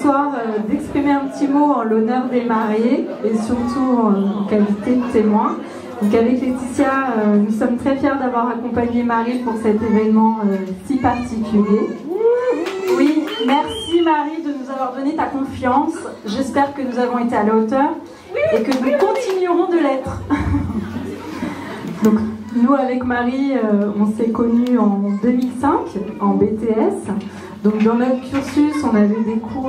soir d'exprimer un petit mot en l'honneur des mariés et surtout en qualité de témoin. Donc avec Laetitia, nous sommes très fiers d'avoir accompagné Marie pour cet événement si particulier. Oui, merci Marie de nous avoir donné ta confiance. J'espère que nous avons été à la hauteur et que nous continuerons de l'être. Donc, nous, avec Marie, on s'est connus en 2005, en BTS. Donc, dans notre cursus, on avait des cours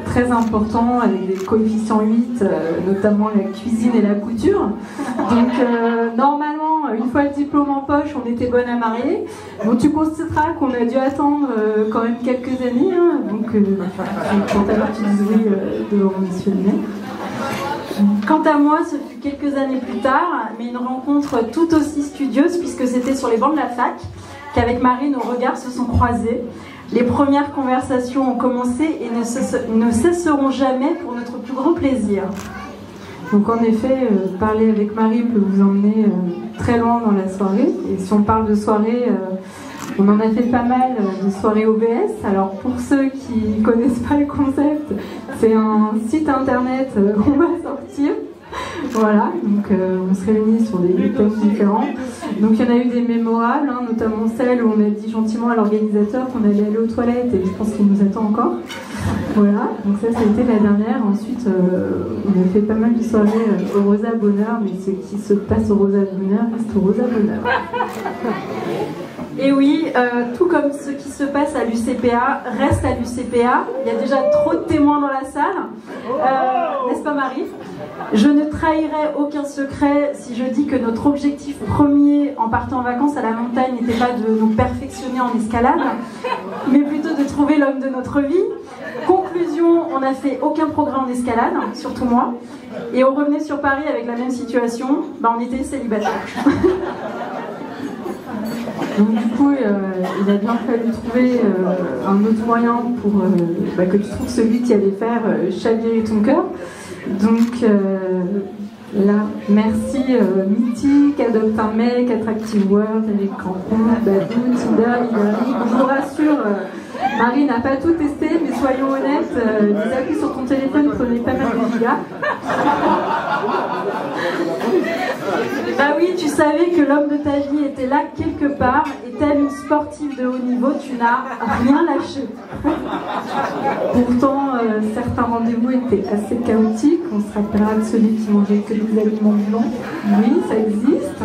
très importants avec des coefficients 8, notamment la cuisine et la couture. Donc, normalement, une fois le diplôme en poche, on était bonne à marier. Bon, tu constateras qu'on a dû attendre quand même quelques années. Hein, donc, quand alors tu dis oui devant monsieur le maire. Quant à moi, ce fut quelques années plus tard, mais une rencontre tout aussi studieuse, puisque c'était sur les bancs de la fac qu'avec Marie, nos regards se sont croisés. Les premières conversations ont commencé et ne cesseront jamais pour notre plus grand plaisir. Donc en effet, parler avec Marie peut vous emmener très loin dans la soirée. Et si on parle de soirée, on en a fait pas mal de soirées OBS. Alors pour ceux qui ne connaissent pas le concept, c'est un site internet qu'on va sortir. Voilà, donc on se réunit sur des thèmes différents. Donc il y en a eu des mémorables, hein, notamment celle où on a dit gentiment à l'organisateur qu'on allait aller aux toilettes et je pense qu'il nous attend encore. Voilà, donc ça a été la dernière. Ensuite, on a fait pas mal de soirées au Rosa Bonheur, mais ce qui se passe au Rosa Bonheur reste au Rosa Bonheur. Et oui, tout comme ce qui se passe à l'UCPA reste à l'UCPA. Il y a déjà trop de témoins dans la salle. N'est-ce pas Marie? Je ne trahirai aucun secret si je dis que notre objectif premier en partant en vacances à la montagne n'était pas de nous perfectionner en escalade, mais plutôt de trouver l'homme de notre vie. Conclusion, on n'a fait aucun progrès en escalade, surtout moi. Et on revenait sur Paris avec la même situation, on était célibataires. Donc du coup, il a bien fallu trouver un autre moyen pour que tu trouves celui qui allait faire chavirer ton cœur. Donc là, merci Mythique, Adopte un mec, Attractive World, Eric Crampon, Badou, Tinder, Hillary. Je vous rassure, Marie n'a pas tout testé, mais soyons honnêtes, les applis sur ton téléphone prenaient pas mal de gigas. Bah oui, tu savais que l'homme de ta vie était là quelque part, et telle une sportive de haut niveau, tu n'as rien lâché. Pourtant, certains rendez-vous étaient assez chaotiques. On se rappellera de celui qui mangeait que des aliments blancs. Oui, ça existe.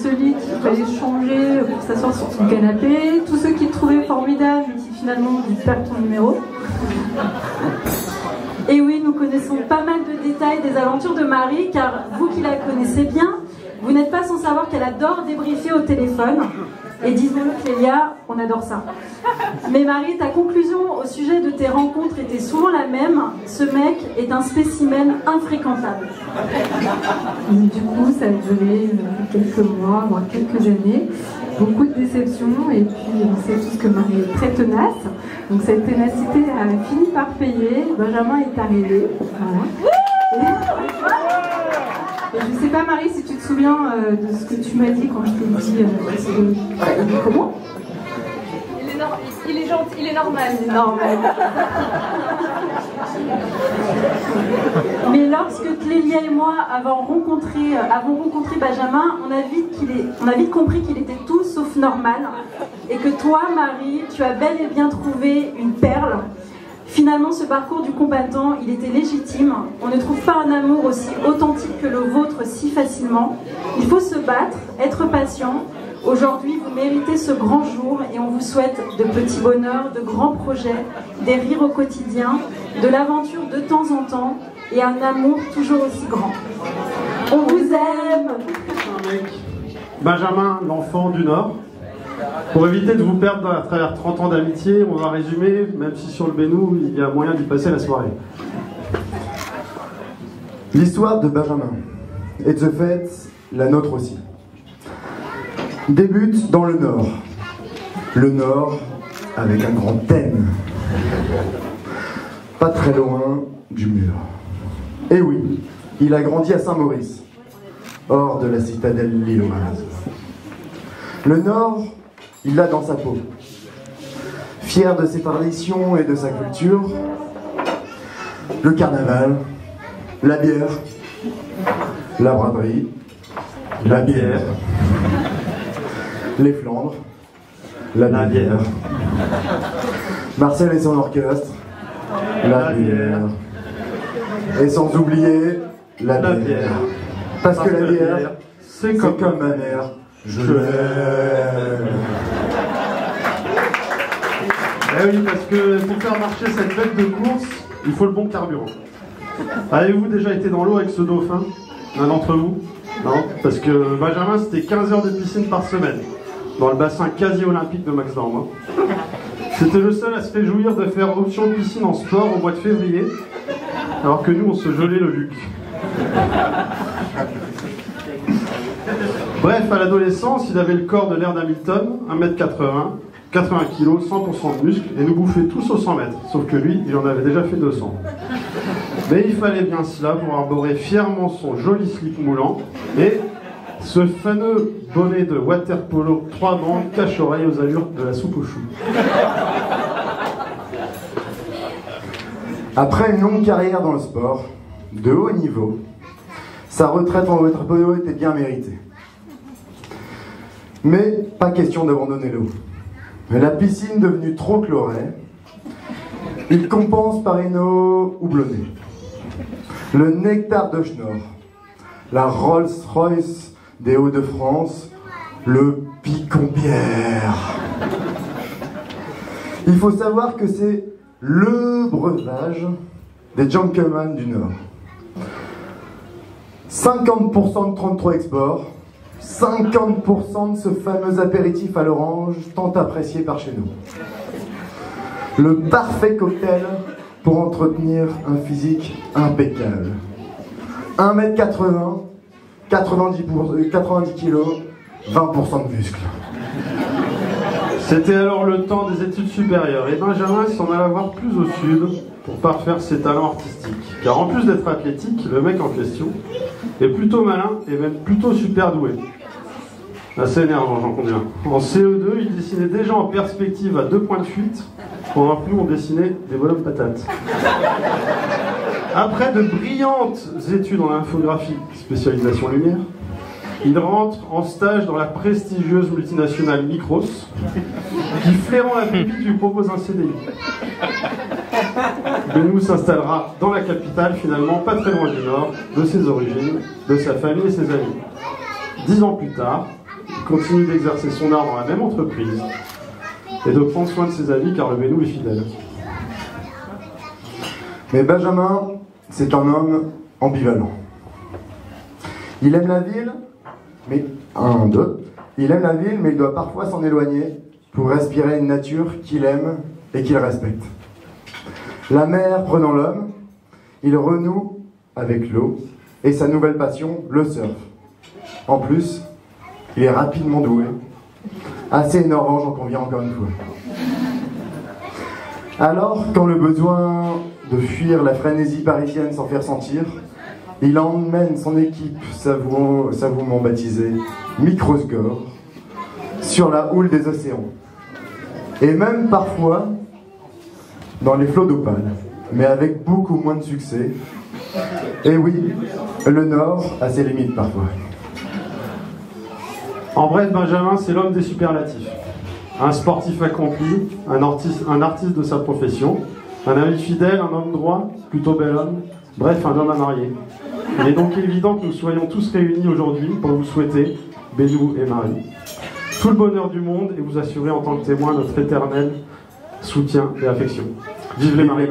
Celui qui fallait changer pour s'asseoir sur son canapé. Tous ceux qui te trouvaient formidable et qui finalement ont dû perdre ton numéro. Et oui, nous connaissons pas mal de détails des aventures de Marie, car vous qui la connaissez bien, vous n'êtes pas sans savoir qu'elle adore débriefer au téléphone. Et disons-le, Clélia, on adore ça. Mais Marie, ta conclusion au sujet de tes rencontres était souvent la même. Ce mec est un spécimen infréquentable. Du coup, ça a duré quelques mois, voire quelques années. Beaucoup de déceptions, et puis on sait tous que Marie est très tenace. Donc cette ténacité a fini par payer. Benjamin est arrivé. Voilà. Et je sais pas Marie si tu te souviens de ce que tu m'as dit quand je t'ai dit comment? Il est gentil, il est normal. Normal. Mais lorsque Clélia et moi avons rencontré Benjamin, on a vite compris qu'il était tout sauf normal. Et que toi, Marie, tu as bel et bien trouvé une perle. Finalement, ce parcours du combattant, il était légitime. On ne trouve pas un amour aussi authentique que le vôtre si facilement. Il faut se battre, être patient. Aujourd'hui, vous méritez ce grand jour et on vous souhaite de petits bonheurs, de grands projets, des rires au quotidien, de l'aventure de temps en temps et un amour toujours aussi grand. On vous aime! Benjamin, l'enfant du Nord. Pour éviter de vous perdre à travers 30 ans d'amitié, on va résumer, même si sur le Bénou, il y a moyen d'y passer la soirée. L'histoire de Benjamin, et de ce fait, la nôtre aussi, débute dans le Nord. Le Nord avec un grand thème. Pas très loin du mur. Et oui, il a grandi à Saint-Maurice, hors de la citadelle lilloise. Le Nord, il l'a dans sa peau. Fier de ses traditions et de sa culture, le carnaval, la bière, la braderie, la bière, les Flandres, la bière, Marcel et son orchestre, la bière, et sans oublier la bière. Parce que la bière, c'est comme ma mère, je l'aime. Eh oui, parce que pour faire marcher cette bête de course, il faut le bon carburant. Avez-vous déjà été dans l'eau avec ce dauphin? L'un d'entre vous? Non? Parce que Benjamin, c'était 15 heures de piscine par semaine, dans le bassin quasi-olympique de Max Dormois. C'était le seul à se réjouir de faire option piscine en sport au mois de février, alors que nous, on se gelait le luc. Bref, à l'adolescence, il avait le corps de Laird Hamilton, 1m80, 80 kg, 100% de muscles, et nous bouffait tous aux 100 mètres. Sauf que lui, il en avait déjà fait 200. Mais il fallait bien cela pour arborer fièrement son joli slip moulant et ce fameux bonnet de waterpolo 3 bandes cache-oreille aux allures de la soupe aux choux. Après une longue carrière dans le sport, de haut niveau, sa retraite en waterpolo était bien méritée. Mais pas question d'abandonner l'eau. La piscine devenue trop chlorée, il compense par une eau houblonnée. Le nectar de Schnorr, la Rolls-Royce des Hauts-de-France, le Picon-Bière. Il faut savoir que c'est le breuvage des gentlemen du Nord. 50% de 33 exports, 50% de ce fameux apéritif à l'orange tant apprécié par chez nous. Le parfait cocktail pour entretenir un physique impeccable. 1m80, 90 kg, 20% de muscles. C'était alors le temps des études supérieures et Benjamin s'en alla voir plus au sud pour parfaire ses talents artistiques. Car en plus d'être athlétique, le mec en question est plutôt malin et même plutôt super doué. Assez énervant, j'en conviens. En CE2, il dessinait déjà en perspective à 2 points de fuite, pendant que nous on dessinait des bonhommes patates. Après de brillantes études en infographie, spécialisation lumière, il rentre en stage dans la prestigieuse multinationale Micros, qui, flairant la pépite, lui propose un CDI. Benou s'installera dans la capitale, finalement pas très loin du nord, de ses origines, de sa famille et ses amis. 10 ans plus tard, il continue d'exercer son art dans la même entreprise et de prendre soin de ses amis car le Benou est fidèle. Mais Benjamin, c'est un homme ambivalent. Il aime la ville, mais il aime la ville, mais il doit parfois s'en éloigner pour respirer une nature qu'il aime et qu'il respecte. La mer prenant l'homme, il renoue avec l'eau et sa nouvelle passion, le surf. En plus, il est rapidement doué, assez énervant, j'en conviens encore une fois. Alors, quand le besoin de fuir la frénésie parisienne s'en fait ressentir, il emmène son équipe savouement baptisée Microsgore sur la houle des océans. Et même parfois dans les flots d'opale, mais avec beaucoup moins de succès. Et oui, le Nord a ses limites parfois. En bref, Benjamin, c'est l'homme des superlatifs. Un sportif accompli, un artiste de sa profession, un ami fidèle, un homme droit, plutôt bel homme, bref, un homme à marier. Il est donc évident que nous soyons tous réunis aujourd'hui pour vous souhaiter, Benou et Marie, tout le bonheur du monde et vous assurer en tant que témoin notre éternel soutien et affection. Vive les mariés.